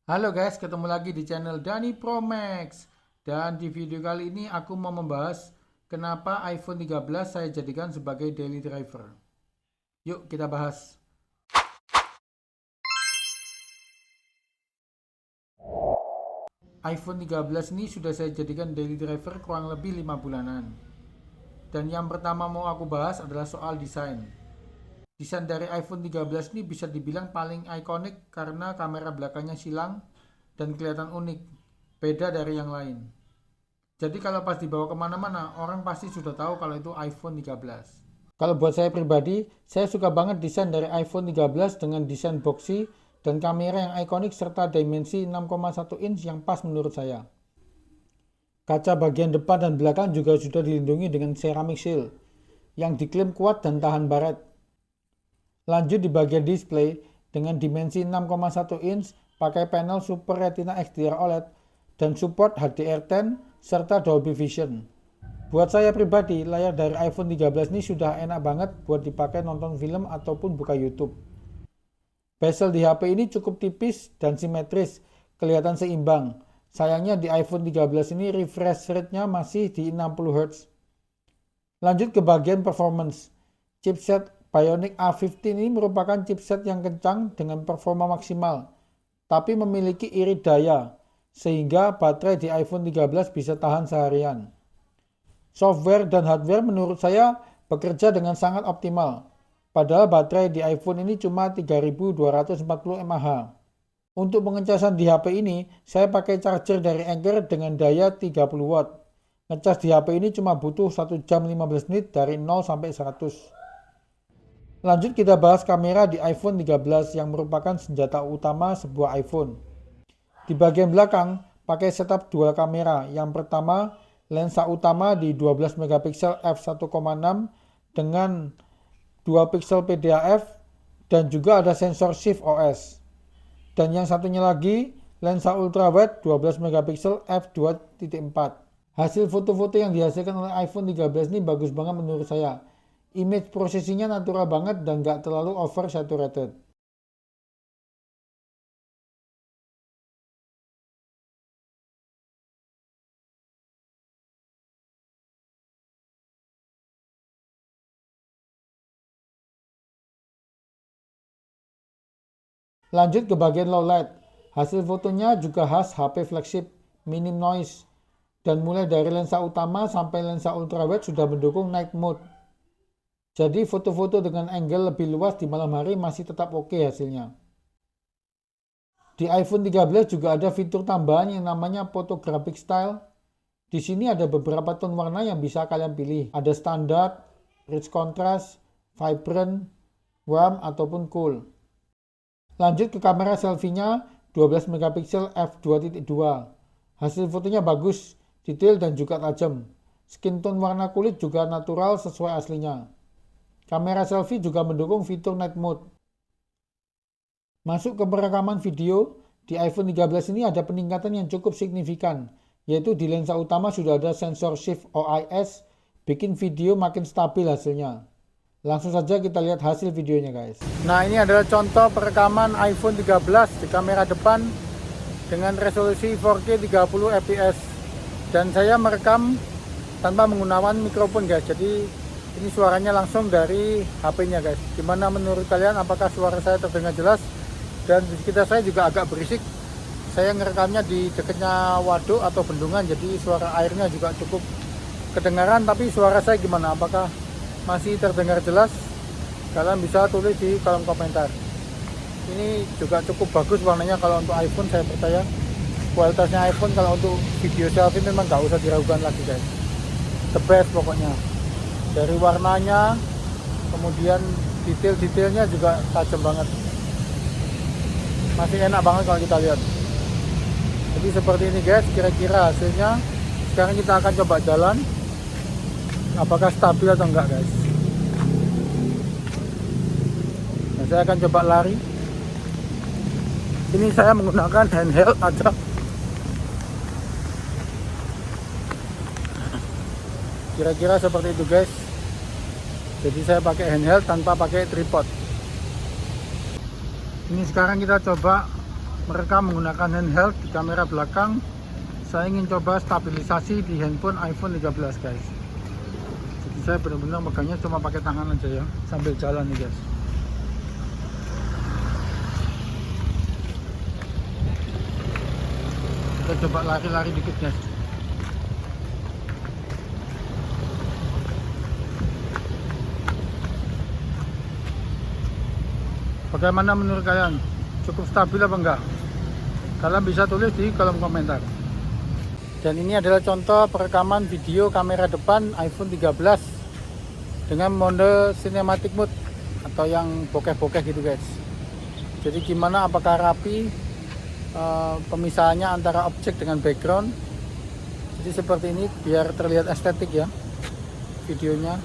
Halo guys, ketemu lagi di channel Dani Pro Max. Dan di video kali ini aku mau membahas kenapa iPhone 13 saya jadikan sebagai daily driver. Yuk kita bahas. iPhone 13 ini sudah saya jadikan daily driver kurang lebih 5 bulanan. Dan yang pertama mau aku bahas adalah soal desain. Desain dari iPhone 13 ini bisa dibilang paling ikonik karena kamera belakangnya silang dan kelihatan unik, beda dari yang lain. Jadi kalau pas dibawa kemana-mana, orang pasti sudah tahu kalau itu iPhone 13. Kalau buat saya pribadi, saya suka banget desain dari iPhone 13 dengan desain boxy dan kamera yang ikonik serta dimensi 6,1 inch yang pas menurut saya. Kaca bagian depan dan belakang juga sudah dilindungi dengan ceramic shield yang diklaim kuat dan tahan baret. Lanjut di bagian display dengan dimensi 6,1 inch pakai panel Super Retina XDR OLED dan support HDR10 serta Dolby Vision. Buat saya pribadi, layar dari iPhone 13 ini sudah enak banget buat dipakai nonton film ataupun buka YouTube. Bezel di HP ini cukup tipis dan simetris, kelihatan seimbang. Sayangnya di iPhone 13 ini refresh rate-nya masih di 60 Hz. Lanjut ke bagian performance. Chipset Bionic A15 ini merupakan chipset yang kencang dengan performa maksimal, tapi memiliki irit daya, sehingga baterai di iPhone 13 bisa tahan seharian. Software dan hardware menurut saya bekerja dengan sangat optimal, padahal baterai di iPhone ini cuma 3240 mAh. Untuk pengecasan di HP ini, saya pakai charger dari Anker dengan daya 30 watt. Ngecas di HP ini cuma butuh 1 jam 15 menit dari 0 sampai 100. Lanjut kita bahas kamera di iPhone 13 yang merupakan senjata utama sebuah iPhone. Di bagian belakang pakai setup dual kamera. Yang pertama, lensa utama di 12 megapiksel f1.6 dengan 2 piksel PDAF dan juga ada sensor shift OS. Dan yang satunya lagi, lensa ultrawide 12 megapiksel f2.4. Hasil foto-foto yang dihasilkan oleh iPhone 13 ini bagus banget menurut saya. Image prosesinya natural banget dan gak terlalu oversaturated. Lanjut ke bagian low light. Hasil fotonya juga khas HP flagship, minim noise. Dan mulai dari lensa utama sampai lensa ultrawide sudah mendukung night mode. Jadi foto-foto dengan angle lebih luas di malam hari masih tetap oke hasilnya. Di iPhone 13 juga ada fitur tambahan yang namanya photographic style. Di sini ada beberapa tone warna yang bisa kalian pilih. Ada standar, rich contrast, vibrant, warm ataupun cool. Lanjut ke kamera selfie-nya 12 megapiksel f2.2. Hasil fotonya bagus, detail dan juga tajam. Skin tone warna kulit juga natural sesuai aslinya. Kamera selfie juga mendukung fitur night mode. Masuk ke perekaman video, di iPhone 13 ini ada peningkatan yang cukup signifikan, yaitu di lensa utama sudah ada sensor shift OIS, bikin video makin stabil hasilnya. Langsung saja kita lihat hasil videonya guys. Nah ini adalah contoh perekaman iPhone 13 di kamera depan dengan resolusi 4K 30 fps. Dan saya merekam tanpa menggunakan mikrofon guys, jadi ini suaranya langsung dari HP-nya guys. Gimana menurut kalian, apakah suara saya terdengar jelas? Dan di sekitar saya juga agak berisik. Saya ngerekamnya di dekatnya waduk atau bendungan, jadi suara airnya juga cukup kedengaran. Tapi suara saya gimana? Apakah masih terdengar jelas? Kalian bisa tulis di kolom komentar. Ini juga cukup bagus warnanya kalau untuk iPhone, saya percaya. Kualitasnya iPhone kalau untuk video selfie memang nggak usah diragukan lagi guys. The best pokoknya. Dari warnanya, kemudian detail-detailnya juga tajam banget. Masih enak banget kalau kita lihat. Jadi seperti ini guys, kira-kira hasilnya. Sekarang kita akan coba jalan, apakah stabil atau enggak guys. Nah, saya akan coba lari. Ini saya menggunakan handheld aja. Kira-kira seperti itu guys. Jadi saya pakai handheld tanpa pakai tripod. Ini sekarang kita coba mereka menggunakan handheld di kamera belakang. Saya ingin coba stabilisasi di handphone iPhone 13 guys. Jadi saya benar-benar megangnya cuma pakai tangan aja ya, sambil jalan nih guys. Kita coba lari-lari dikit guys. Bagaimana menurut kalian? Cukup stabil apa enggak? Kalian bisa tulis di kolom komentar. Dan ini adalah contoh perekaman video kamera depan iPhone 13 dengan mode cinematic mode atau yang bokeh-bokeh gitu guys. Jadi gimana, apakah rapi pemisahannya antara objek dengan background. Jadi seperti ini biar terlihat estetik ya videonya.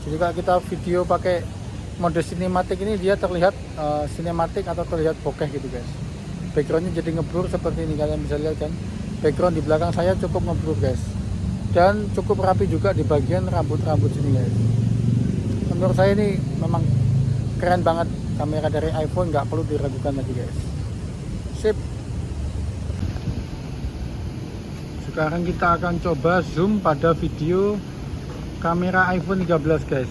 Jadi kalau kita video pakai mode sinematik ini, dia terlihat sinematik atau terlihat bokeh gitu guys. Backgroundnya jadi ngeblur seperti ini, kalian bisa lihat kan. Background di belakang saya cukup ngeblur guys. Dan cukup rapi juga di bagian rambut-rambut sini guys. Menurut saya ini memang keren banget kamera dari iPhone, nggak perlu diragukan lagi guys. Sip. Sekarang kita akan coba zoom pada video kamera iPhone 13 guys.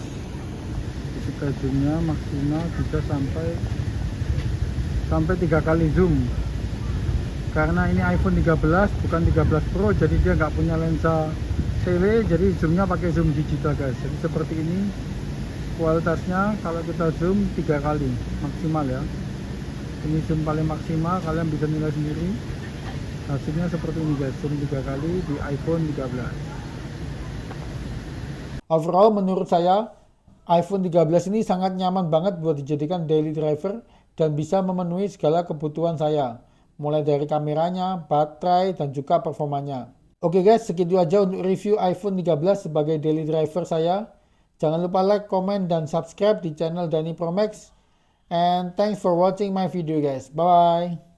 Kita zoomnya maksimal bisa sampai 3 kali zoom. Karena ini iPhone 13 bukan 13 Pro, jadi dia nggak punya lensa tele, jadi zoomnya pakai zoom digital guys. Jadi seperti ini kualitasnya kalau kita zoom 3 kali maksimal ya. Ini zoom paling maksimal, kalian bisa nilai sendiri. Hasilnya seperti ini guys, zoom 3 kali di iPhone 13. Overall menurut saya iPhone 13 ini sangat nyaman banget buat dijadikan daily driver dan bisa memenuhi segala kebutuhan saya, mulai dari kameranya, baterai, dan juga performanya. Oke guys, segitu aja untuk review iPhone 13 sebagai daily driver saya. Jangan lupa like, comment, dan subscribe di channel Dani Pro Max. And thanks for watching my video guys. Bye bye.